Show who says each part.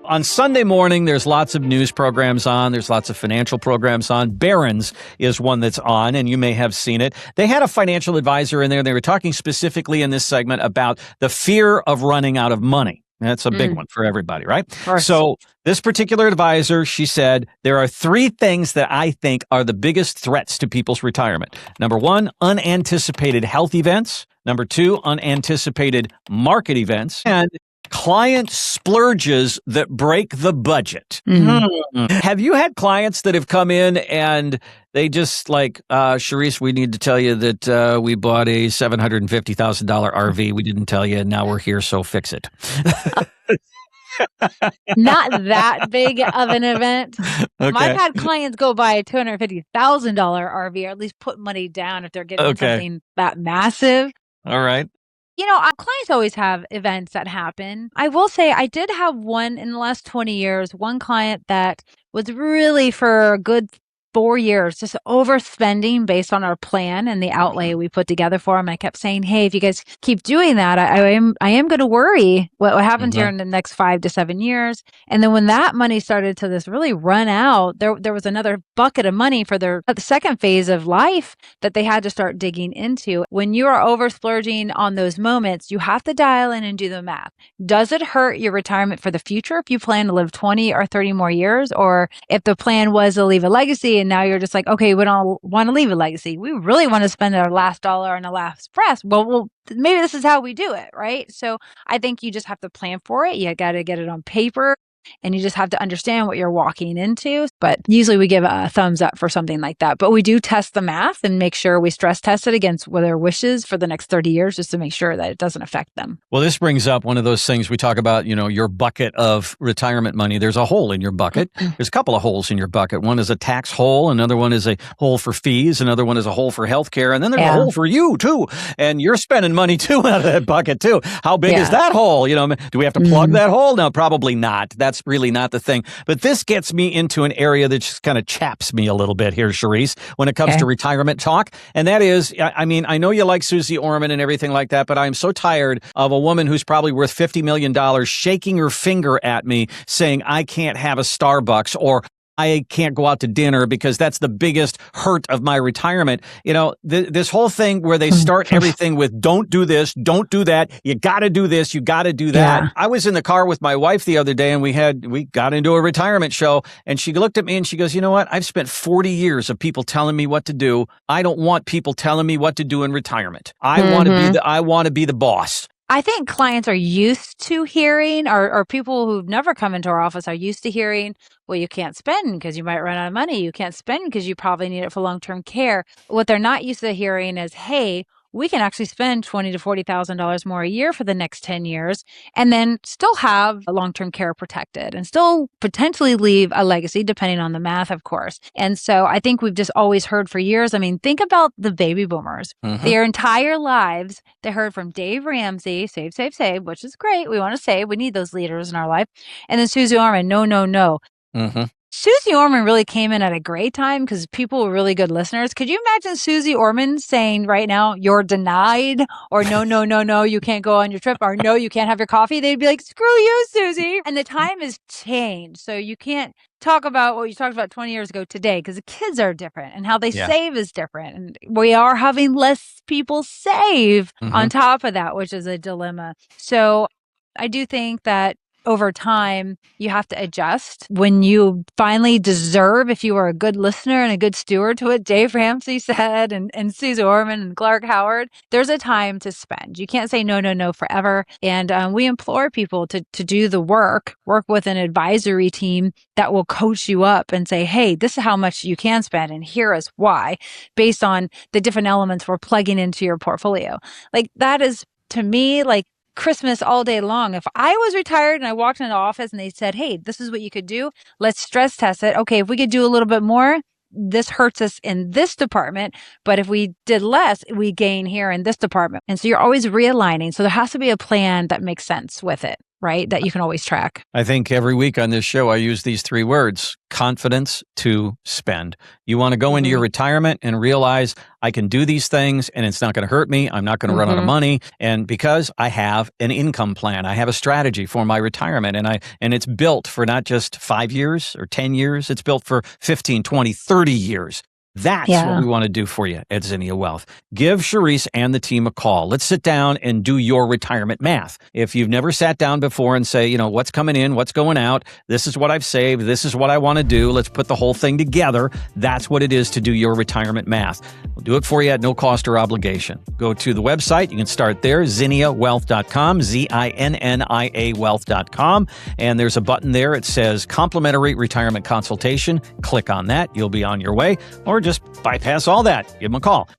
Speaker 1: On Sunday morning, there's lots of news programs on. There's lots of financial programs on. Barron's is one that's on, and you may have seen it. They had a financial advisor in there. They were talking specifically in this segment about the fear of running out of money. That's a big one for everybody, right? So this particular advisor, she said, there are 3 things that I think are the biggest threats to people's retirement. Number 1, unanticipated health events. Number 2, unanticipated market events. And client splurges that break the budget. Have you had clients that have come in and they just like, Charisse, we need to tell you that we bought a $750,000 RV. We didn't tell you, and now we're here, so fix it.
Speaker 2: Not that big of an event. I've had clients go buy a $250,000 RV, or at least put money down if they're getting something that massive.
Speaker 1: All right.
Speaker 2: You know, our clients always have events that happen. I will say I did have one in the last 20 years, one client that was really for a good 4 years, just overspending based on our plan and the outlay we put together for him. I kept saying, hey, if you guys keep doing that, I am going to worry what happens here in the next 5 to 7 years. And then when that money started to just really run out, there was another bucket of money for the second phase of life that they had to start digging into. When you are over splurging on those moments, you have to dial in and do the math. Does it hurt your retirement for the future if you plan to live 20 or 30 more years? Or if the plan was to leave a legacy and now you're just like, okay, we don't want to leave a legacy. We really want to spend our last dollar on the last press. Well, maybe this is how we do it, right? So I think you just have to plan for it. You got to get it on paper. And you just have to understand what you're walking into. But usually we give a thumbs up for something like that. But we do test the math and make sure we stress test it against their wishes for the next 30 years just to make sure that it doesn't affect them.
Speaker 1: Well, this brings up one of those things we talk about, you know, your bucket of retirement money. There's a hole in your bucket. There's a couple of holes in your bucket. One is a tax hole. Another one is a hole for fees. Another one is a hole for healthcare. And then there's a hole for you, too. And you're spending money, too, out of that bucket, too. How big is that hole? You know, do we have to plug that hole? No, probably not. That's really not the thing. But this gets me into an area that just kind of chaps me a little bit here, Charisse, when it comes to retirement talk. And that is, I mean, I know you like Susie Orman and everything like that, but I'm so tired of a woman who's probably worth $50 million shaking her finger at me saying, I can't have a Starbucks, or I can't go out to dinner because that's the biggest hurt of my retirement. You know, this whole thing where they start everything with don't do this, don't do that. You got to do this. You got to do that. Yeah. I was in the car with my wife the other day and we got into a retirement show and she looked at me and she goes, you know what? I've spent 40 years of people telling me what to do. I don't want people telling me what to do in retirement. I want to be the boss.
Speaker 2: I think clients are used to hearing, or people who've never come into our office are used to hearing, well, you can't spend because you might run out of money. You can't spend because you probably need it for long-term care. What they're not used to hearing is, hey, we can actually spend $20,000 to $40,000 more a year for the next 10 years and then still have a long-term care protected and still potentially leave a legacy, depending on the math, of course. And so I think we've just always heard for years. I mean, think about the baby boomers. Their entire lives, they heard from Dave Ramsey, save, save, save, which is great. We want to save. We need those leaders in our life. And then Susie Orman, no, no, no. Susie Orman really came in at a great time because people were really good listeners. Could you imagine Susie Orman saying right now, you're denied, or no, no, no, no, you can't go on your trip, or no, you can't have your coffee? They'd be like, screw you, Susie. And the time has changed. So you can't talk about what you talked about 20 years ago today because the kids are different and how they save is different. And we are having less people save on top of that, which is a dilemma. So I do think that over time, you have to adjust. When you finally deserve, if you are a good listener and a good steward to what Dave Ramsey said and Susie Orman and Clark Howard, there's a time to spend. You can't say no, no, no forever. And we implore people to do the work with an advisory team that will coach you up and say, hey, this is how much you can spend and here is why, based on the different elements we're plugging into your portfolio. Like that is, to me, like Christmas all day long. If I was retired and I walked into the office and they said, hey, this is what you could do, let's stress test it. Okay, if we could do a little bit more, this hurts us in this department. But if we did less, we gain here in this department. And so you're always realigning. So there has to be a plan that makes sense with it. right? That you can always track.
Speaker 1: I think every week on this show, I use these 3 words: confidence to spend. You want to go into your retirement and realize I can do these things and it's not going to hurt me. I'm not going to run out of money. And because I have an income plan, I have a strategy for my retirement, and it's built for not just 5 years or 10 years. It's built for 15, 20, 30 years. That's what we want to do for you at Zinnia Wealth. Give Charisse and the team a call. Let's sit down and do your retirement math. If you've never sat down before and say, what's coming in, what's going out, this is what I've saved, this is what I want to do, let's put the whole thing together. That's what it is to do your retirement math. We'll do it for you at no cost or obligation. Go to the website. You can start there, zinniawealth.com, ZINNIA wealth.com. And there's a button there. It says complimentary retirement consultation. Click on that. You'll be on your way. Or just bypass all that. Give them a call.